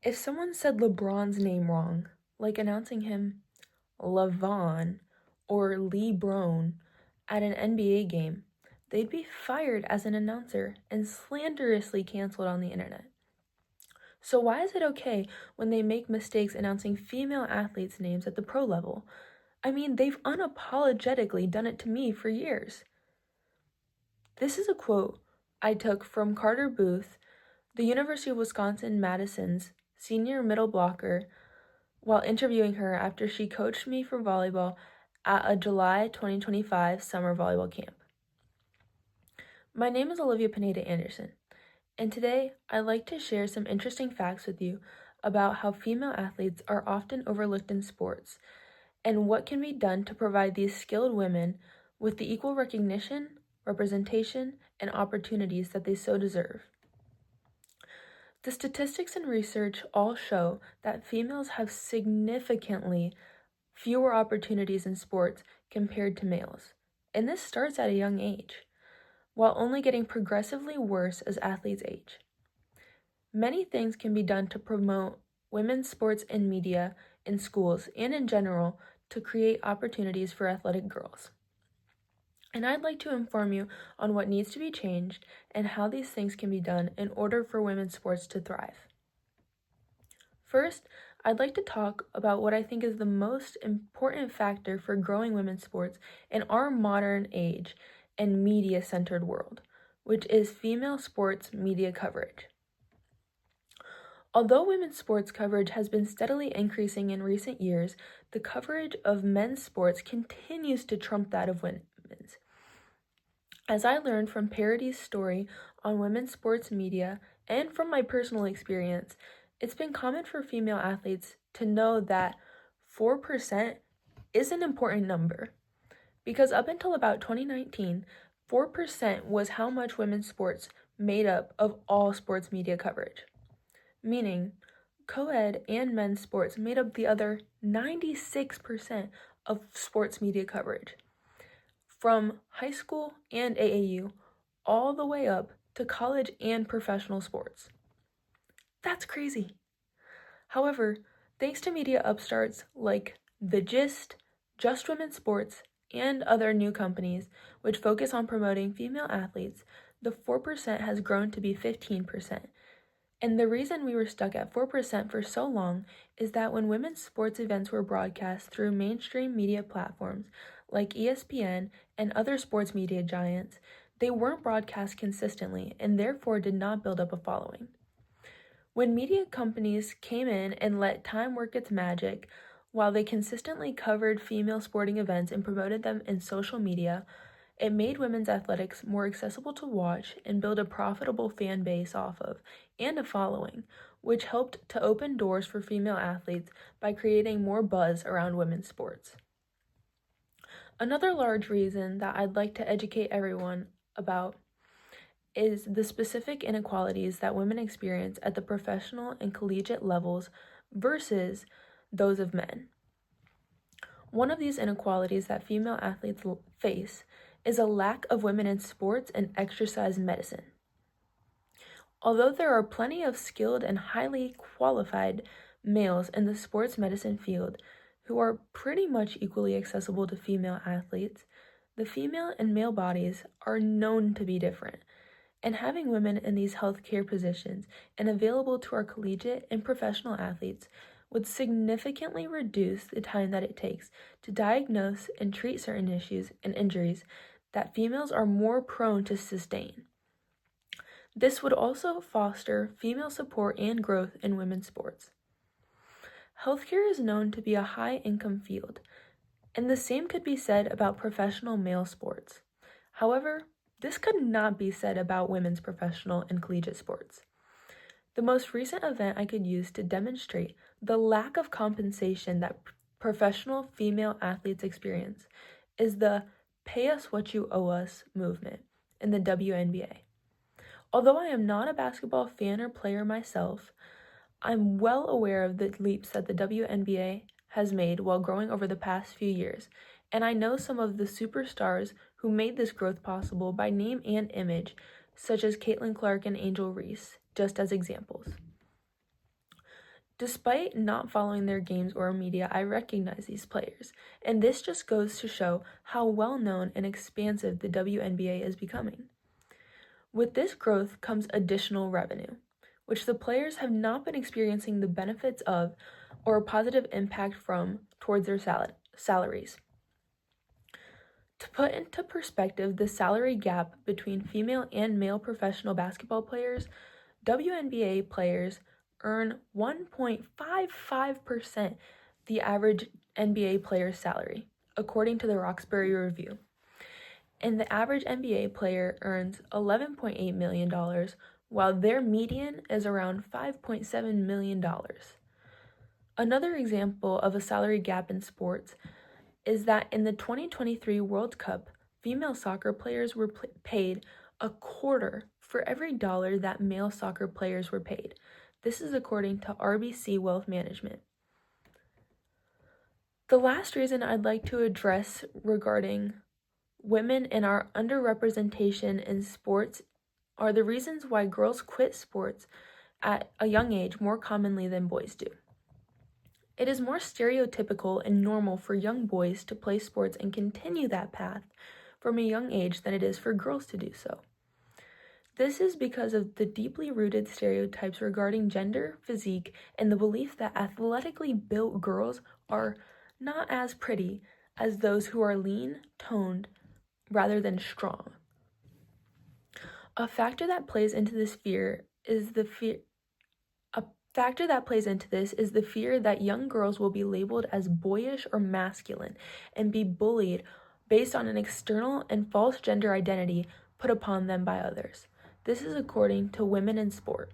If someone said LeBron's name wrong, like announcing him LeVon or LeBron at an NBA game, they'd be fired as an announcer and slanderously canceled on the internet. So why is it okay when they make mistakes announcing female athletes' names at the pro level? I mean, they've unapologetically done it to me for years. This is a quote I took from Carter Booth, the University of Wisconsin-Madison's senior middle blocker, while interviewing her after she coached me for volleyball at a July 2025 summer volleyball camp. My name is Olivia Pineda Andersen, and today I'd like to share some interesting facts with you about how female athletes are often overlooked in sports and what can be done to provide these skilled women with the equal recognition, representation, and opportunities that they so deserve. The statistics and research all show that females have significantly fewer opportunities in sports compared to males, and this starts at a young age, while only getting progressively worse as athletes age. Many things can be done to promote women's sports in media, in schools, and in general to create opportunities for athletic girls. And I'd like to inform you on what needs to be changed and how these things can be done in order for women's sports to thrive. First, I'd like to talk about what I think is the most important factor for growing women's sports in our modern age and media-centered world, which is female sports media coverage. Although women's sports coverage has been steadily increasing in recent years, the coverage of men's sports continues to trump that of women's. As I learned from Parody's story on women's sports media and from my personal experience, it's been common for female athletes to know that 4% is an important number, because up until about 2019, 4% was how much women's sports made up of all sports media coverage, meaning co-ed and men's sports made up the other 96% of sports media coverage, from high school and AAU all the way up to college and professional sports. That's crazy. However, thanks to media upstarts like The Gist, Just Women's Sports, and other new companies which focus on promoting female athletes, the 4% has grown to be 15%. And the reason we were stuck at 4% for so long is that when women's sports events were broadcast through mainstream media platforms like ESPN and other sports media giants, they weren't broadcast consistently and therefore did not build up a following. When media companies came in and let time work its magic, while they consistently covered female sporting events and promoted them in social media, it made women's athletics more accessible to watch and build a profitable fan base off of, and a following, which helped to open doors for female athletes by creating more buzz around women's sports. Another large reason that I'd like to educate everyone about is the specific inequalities that women experience at the professional and collegiate levels versus those of men. One of these inequalities that female athletes face is a lack of women in sports and exercise medicine. Although there are plenty of skilled and highly qualified males in the sports medicine field who are pretty much equally accessible to female athletes, the female and male bodies are known to be different, and having women in these healthcare positions and available to our collegiate and professional athletes would significantly reduce the time that it takes to diagnose and treat certain issues and injuries that females are more prone to sustain. This would also foster female support and growth in women's sports. Healthcare is known to be a high-income field, and the same could be said about professional male sports. However, this could not be said about women's professional and collegiate sports. The most recent event I could use to demonstrate the lack of compensation that professional female athletes experience is the "Pay Us What You Owe Us" movement in the WNBA. Although I am not a basketball fan or player myself, I'm well aware of the leaps that the WNBA has made while growing over the past few years, and I know some of the superstars who made this growth possible by name and image, such as Caitlin Clark and Angel Reese, just as examples. Despite not following their games or media, I recognize these players, and this just goes to show how well known and expansive the WNBA is becoming. With this growth comes additional revenue, which the players have not been experiencing the benefits of or a positive impact from towards their salaries. To put into perspective the salary gap between female and male professional basketball players, WNBA players earn 1.55% the average NBA player's salary, according to the Roxbury Review. And the average NBA player earns $11.8 million, while their median is around $5.7 million. Another example of a salary gap in sports is that in the 2023 World Cup, female soccer players were paid a quarter for every dollar that male soccer players were paid. This is according to RBC Wealth Management. The last reason I'd like to address regarding women and our underrepresentation in sports are the reasons why girls quit sports at a young age more commonly than boys do. It is more stereotypical and normal for young boys to play sports and continue that path from a young age than it is for girls to do so. This is because of the deeply rooted stereotypes regarding gender, physique, and the belief that athletically built girls are not as pretty as those who are lean, toned, rather than strong. A factor that plays into this is the fear that young girls will be labeled as boyish or masculine and be bullied based on an external and false gender identity put upon them by others. This is according to Women in Sport.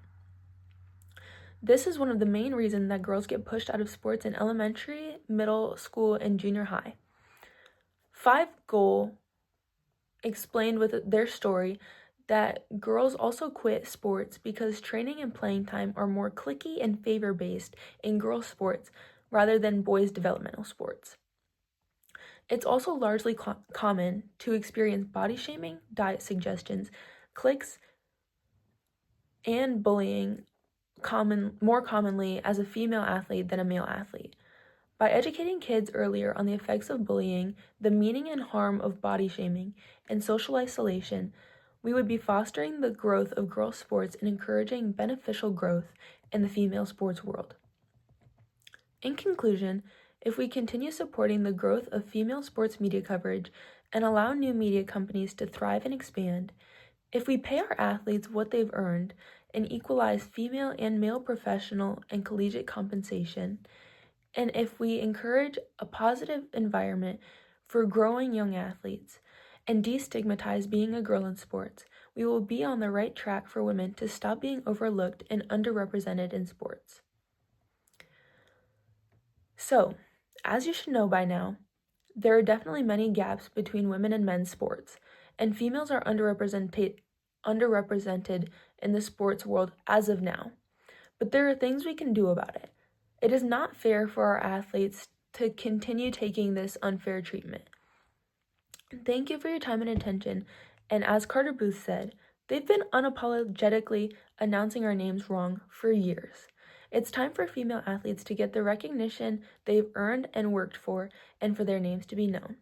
This is one of the main reasons that girls get pushed out of sports in elementary, middle school, and junior high. 5 Goal explained with their story that girls also quit sports because training and playing time are more cliquey and favor-based in girls' sports rather than boys' developmental sports. It's also largely common to experience body shaming, diet suggestions, cliques, and bullying more commonly as a female athlete than a male athlete. By educating kids earlier on the effects of bullying, the meaning and harm of body shaming, and social isolation, we would be fostering the growth of girls' sports and encouraging beneficial growth in the female sports world. In conclusion, if we continue supporting the growth of female sports media coverage and allow new media companies to thrive and expand, if we pay our athletes what they've earned and equalize female and male professional and collegiate compensation, and if we encourage a positive environment for growing young athletes and destigmatize being a girl in sports, we will be on the right track for women to stop being overlooked and underrepresented in sports. So, as you should know by now, there are definitely many gaps between women and men's sports, and females are underrepresented in the sports world as of now. But there are things we can do about it. It is not fair for our athletes to continue taking this unfair treatment. Thank you for your time and attention, and as Carter Booth said, they've been unapologetically announcing our names wrong for years. It's time for female athletes to get the recognition they've earned and worked for, and for their names to be known.